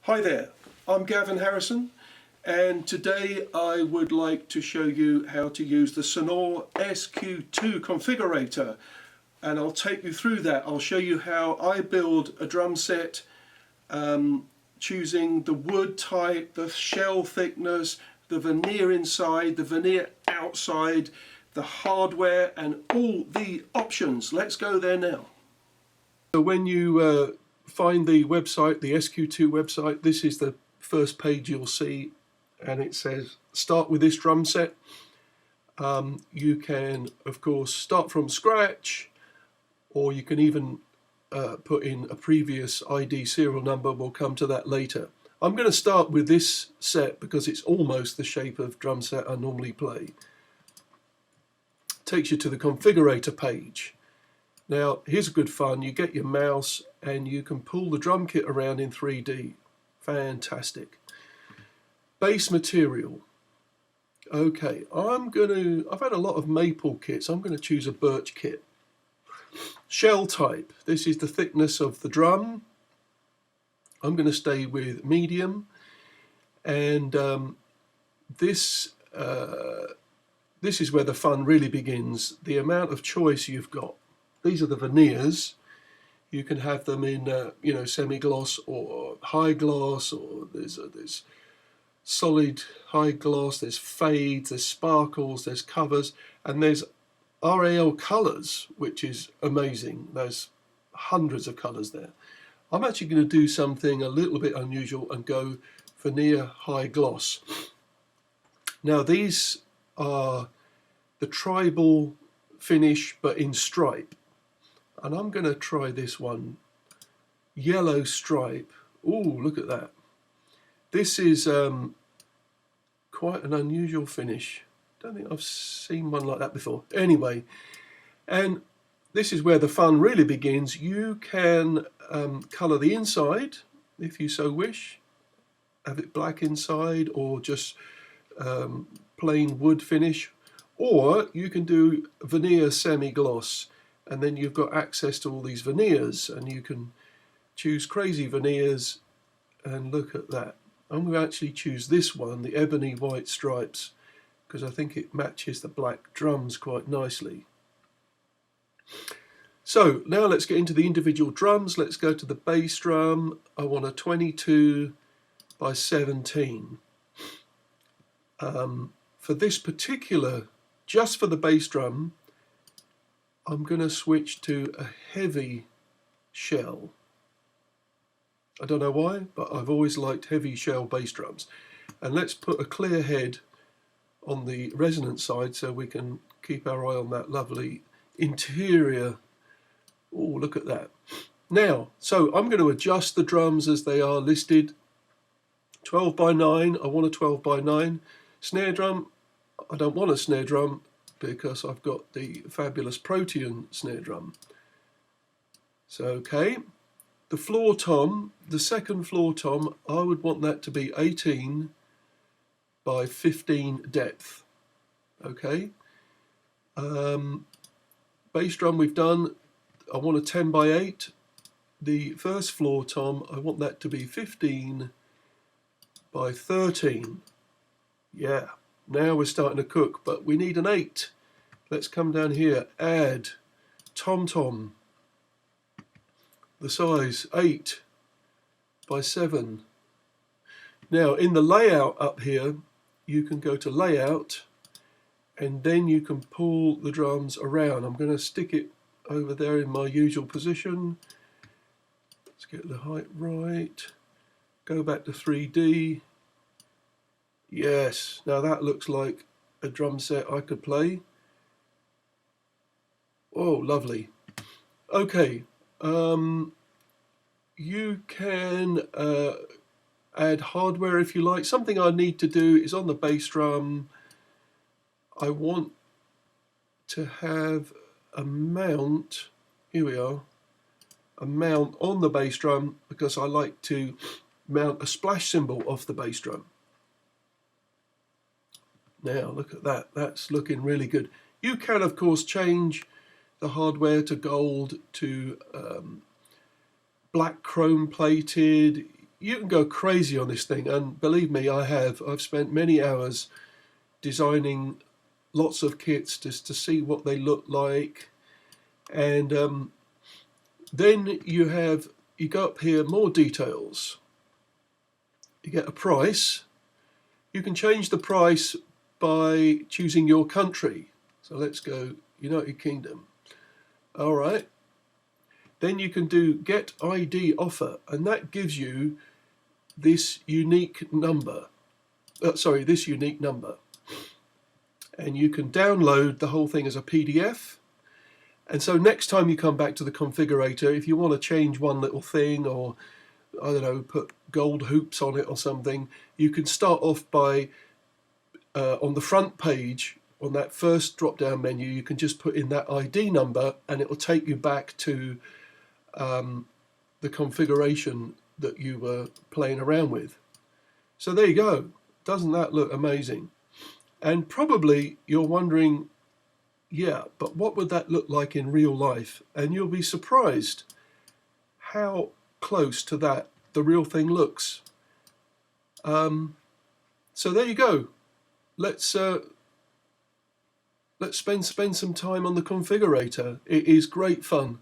Hi there, I'm Gavin Harrison, and today I would like to show you how to use the SONOR SQ² configurator, and I'll take you through that. I'll show you how I build a drum set, choosing the wood type, the shell thickness, the veneer inside, the veneer outside, the hardware, and all the options. Let's go there now. So when you find the website, the SQ² website, this is the first page you'll see, and it says start with this drum set. You can of course start from scratch, or you can even put in a previous ID serial number. We'll come to that later. I'm going to start with this set because it's almost the shape of drum set I normally play. Takes you to the configurator page. Now here's good fun. You get your mouse and you can pull the drum kit around in 3D. Fantastic. Bass material. Okay, I've had a lot of maple kits. I'm going to choose a birch kit. Shell type. This is the thickness of the drum. I'm going to stay with medium, and this is where the fun really begins. The amount of choice you've got. These are the veneers. You can have them in semi-gloss or high gloss, or there's solid high gloss, there's fades, there's sparkles, there's covers, and there's RAL colors, which is amazing. There's hundreds of colors there. I'm actually going to do something a little bit unusual and go veneer high gloss. Now these are the tribal finish but in stripe, and I'm going to try this one, yellow stripe. Ooh, look at that. This is quite an unusual finish. Don't think I've seen one like that before. Anyway, and this is where the fun really begins. You can colour the inside if you so wish, have it black inside, or just plain wood finish, or you can do veneer semi-gloss, and then you've got access to all these veneers, and you can choose crazy veneers. And look at that. I'm going to actually choose this one, the ebony white stripes, because I think it matches the black drums quite nicely. So now let's get into the individual drums. Let's go to the bass drum. I want a 22 by 17. For this particular, just for the bass drum, I'm going to switch to a heavy shell. I don't know why, but I've always liked heavy shell bass drums. And let's put a clear head on the resonance side so we can keep our eye on that lovely interior. Oh, look at that. Now, so I'm going to adjust the drums as they are listed. 12 by 9, I want a 12 by 9. Snare drum, I don't want a snare drum because I've got the fabulous Protean snare drum. So, okay. The floor tom, the second floor tom, I would want that to be 18 by 15 depth. Okay. Bass drum we've done. I want a 10 by 8. The first floor tom, I want that to be 15 by 13. Yeah, now we're starting to cook, but we need an 8. Let's come down here, add tom-tom. The size 8 by 7. Now in the layout up here, you can go to layout, and then you can pull the drums around. I'm going to stick it over there in my usual position. Let's get the height right. Go back to 3D. Yes, now that looks like a drum set I could play. Oh, lovely. Okay. You can add hardware if you like. Something I need to do is on the bass drum, I want to have a mount. Here we are. A mount on the bass drum because I like to mount a splash cymbal off the bass drum. Now look at that. That's looking really good. You can of course change the hardware to gold, to black chrome plated. you can go crazy on this thing, and believe me, I have. I've spent many hours designing lots of kits just to see what they look like. And then you go up here, more details. You get a price. You can change the price by choosing your country. So let's go United Kingdom. All right. Then you can do get ID offer, and that gives you this unique number. This unique number. And you can download the whole thing as a PDF. And so next time you come back to the configurator, if you want to change one little thing, or I don't know, put gold hoops on it or something, you can start off by on the front page, on that first drop-down menu, you can just put in that ID number, and it will take you back to the configuration that you were playing around with. So there you go. Doesn't that look amazing? And probably you're wondering, yeah, but what would that look like in real life? And you'll be surprised how close to that the real thing looks. So there you go. Let's spend some time on the configurator. It is great fun.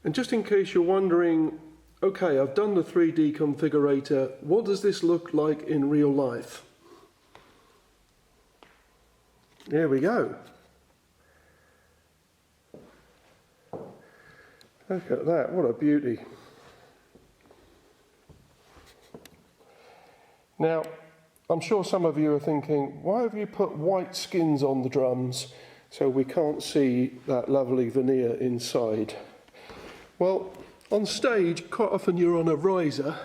And just in case you're wondering, okay, I've done the 3D configurator, what does this look like in real life? There we go. Look at that, what a beauty. Now, I'm sure some of you are thinking, why have you put white skins on the drums so we can't see that lovely veneer inside? Well, on stage, quite often you're on a riser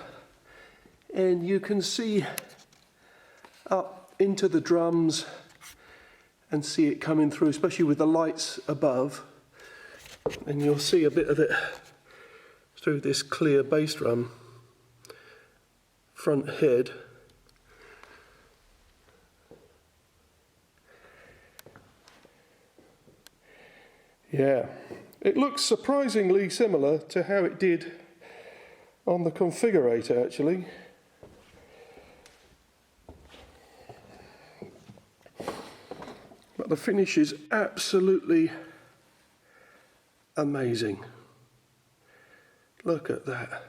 and you can see up into the drums and see it coming through, especially with the lights above. And you'll see a bit of it through this clear bass drum front head. Yeah, it looks surprisingly similar to how it did on the configurator, actually. But the finish is absolutely amazing. Look at that.